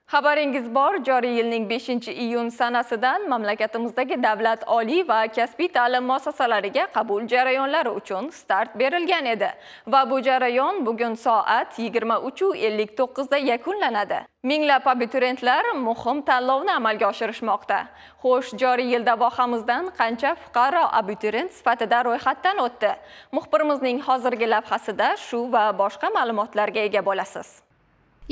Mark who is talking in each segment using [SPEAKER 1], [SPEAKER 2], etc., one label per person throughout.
[SPEAKER 1] Xabaringiz bor, joriy yilning 5-iyun sanasidan mamlakatimizdagi davlat oliy va kasbiy ta'lim muassasalariga qabul jarayonlari uchun start berilgan edi va bu jarayon bugun soat 23:59 da yakunlanadi. Minglab abituriyentlar muhim tanlovni amalga oshirishmoqda. Xo'sh, joriy yilda vohamizdan qancha fuqaro abituriyent sifatida ro'yxatdan o'tdi? Muxbirimizning hozirgi lavhasida shu va boshqa ma'lumotlarga ega bo'lasiz.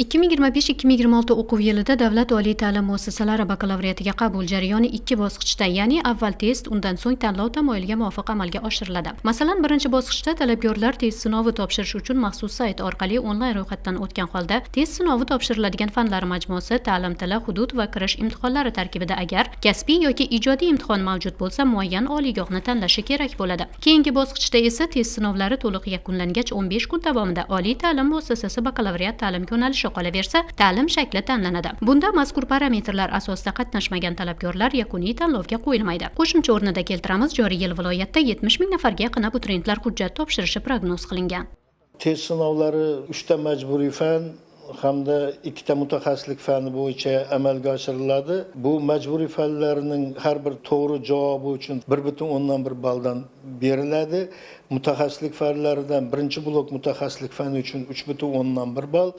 [SPEAKER 2] 2025-2026 o'quv yilida davlat oliy ta'lim muassasalari bakalavriatiga qabul jarayoni 2 bosqichda, ya'ni avval test, undan so'ng tanlov tamoyiliga muvofiq amalga oshiriladi. Masalan, birinchi bosqichda talabgorlar test sinovi topshirish uchun maxsus sayt orqali onlayn ro'yxatdan o'tgan holda test sinovi topshiriladigan fanlar majmuasi, ta'lim tili, hudud va kirish imtihonlari tarkibida agar kasbiy yoki ijodiy imtihon mavjud bo'lsa, muayyan oliygohni tanlashi kerak bo'ladi. Keyingi bosqichda esa test sinovlari to'liq yakunlangach 15 kun davomida oliy ta'lim muassasasi bakalavriat ta'lim yo'nalishi qolaversa, ta'lim shakli tanlanadi. Bunda mazkur parametrlar asosida qatnashmagan talabgorlar yakuniy tanlovga qo'yilmaydi. Qo'shimcha o'rnida keltiramiz, joriy yil viloyatda 70 ming nafarga yaqin abituriyentlar hujjat topshirishi prognoz qilingan.
[SPEAKER 3] Test sinovlari 3 ta majburiy fan hamda 2 ta mutaxassislik fani bo'yicha amalga oshiriladi. Bu majburiy fanlarning har bir to'g'ri javobi uchun 1,1 balldan beriladi. Mutaxassislik fanlaridan birinchi blok mutaxassislik fani uchun 3,1 ball,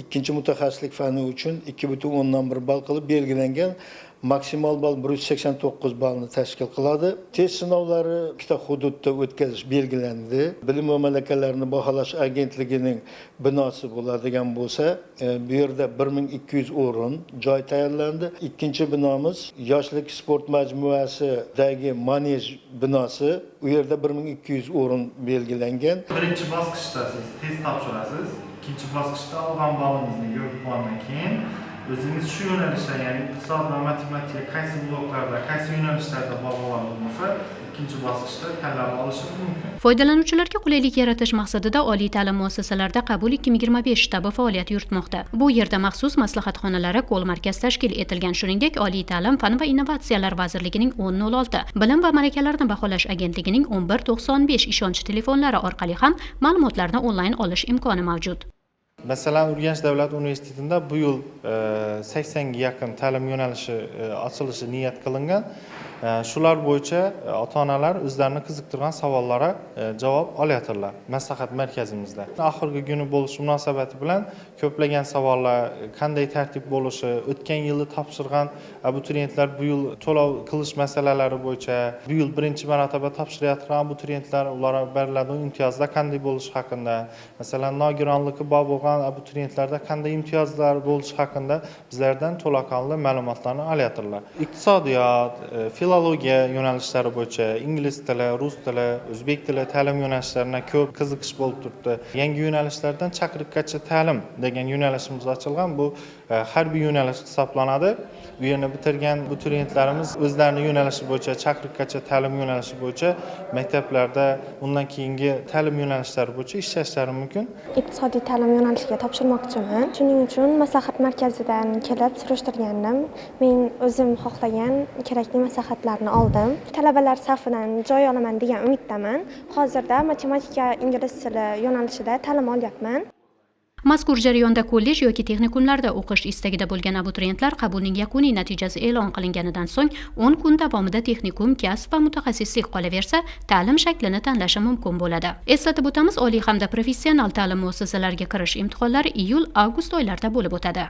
[SPEAKER 3] ikkinchi mutaxassislik fani uchun 2,1 ball qilib belgilangan. Maksimal ball 189 ballni tashkil qiladi. Test sinovlari ikkita hududda o'tkazish belgilandi. Bilim va malakalarni baholash agentligining binosi bo'ladigan bo'lsa, bu yerda 1200 o'rin joy tayyorlandi. Ikkinchi binomiz yoshlik sport majmuasidagi manej binosi. U yerda 1200 o'rin belgilangan.
[SPEAKER 4] Birinchi bosqichda siz test topshirasiz. Ikkinchi bosqichda olgan ballingizni ko'rib bo'lgandan keyin o'zingiz shu yo'nalishda, ya'ni iqtisod va matematika qaysi bloklarda, qaysi yo'nalishlarda bog'langan bo'lsa, ikkinchi bosqichda tanlab olishingiz mumkin.
[SPEAKER 2] Foydalanuvchilarga qulaylik yaratish maqsadida oliy ta'lim muassasalarida qabul 2025 shtabi faoliyat yuritmoqda. Bu yerda maxsus maslahat xonalari, ko'l markaz tashkil etilgan. Shuningdek, Oliy ta'lim, fan va innovatsiyalar vazirligining 1006, Bilim va malakalarni baholash agentligining 1195 ishonch telefonlari orqali ham ma'lumotlarni onlayn olish imkoni mavjud.
[SPEAKER 4] Masalan, Urganch davlat universitetida bu yil 80 ga yaqin ta'lim yo'nalishi ochilishi niyat qilingan. Shular bo'yicha ota-onalar o'zlarini qiziqtirgan savollarga javob olyaptilar maslahat markazimizda. Oxirgi kuni bo'lishi munosabati bilan ko'plagan savollar, qanday tartib bo'lishi, o'tgan yili topshirgan abituriyentlar bu yil to'lov qilish masalalari bo'yicha, bu yil birinchi marotaba topshirayotgan abituriyentlar ularga beriladigan imtiyozlar qanday bo'lishi haqida, masalan, nogironligi bor bo'lgan abituriyentlarda qanday imtiyozlar bo'lishi haqida bizlardan to'laqonli ma'lumotlarni olyaptilar. Iqtisodiyot, filologiya yo'nalishlari bo'yicha ingliz tili, rus tili, o'zbek tili ta'lim yo'nalishlariga ko'p qiziqish bo'lib turibdi. Yangi yo'nalishlardan chaqiriqgacha ta'lim degan yo'nalishimiz ochilgan. Bu harbiy yo'nalish hisoblanadi. Bu yerni bitirgan abituriyentlarimiz o'zlarining yo'nalishi bo'yicha chaqiriqgacha ta'lim yo'nalishi bo'yicha maktablarda undan keyingi ta'lim yo'nalishlari bo'yicha ishlashlari mumkin.
[SPEAKER 5] Iqtisodiy ta'lim yo'nalishiga topshirmoqchiman. Shuning uchun maslahat markazidan kelib surishtirgandim. Men o'zim xohlagan kerakli maslahatlarni oldim. Talabalar safidan joy olaman degan umiddaman. Hozirda matematika, ingliz tili yo'nalishida ta'lim olyapman.
[SPEAKER 2] Mazkur jarayonda kollej yoki texnikumlarda o'qish istagida bo'lgan abituriyentlar qabulning yakuniy natijasi e'lon qilinganidan so'ng 10 kun davomida texnikum, kasb va mutaxassislik qolaversa, ta'lim shaklini tanlashi mumkin bo'ladi. Eslatib o'tamiz, oliy hamda professional ta'lim muassasalariga kirish imtihonlari iyul-avgust oylarida bo'lib o'tadi.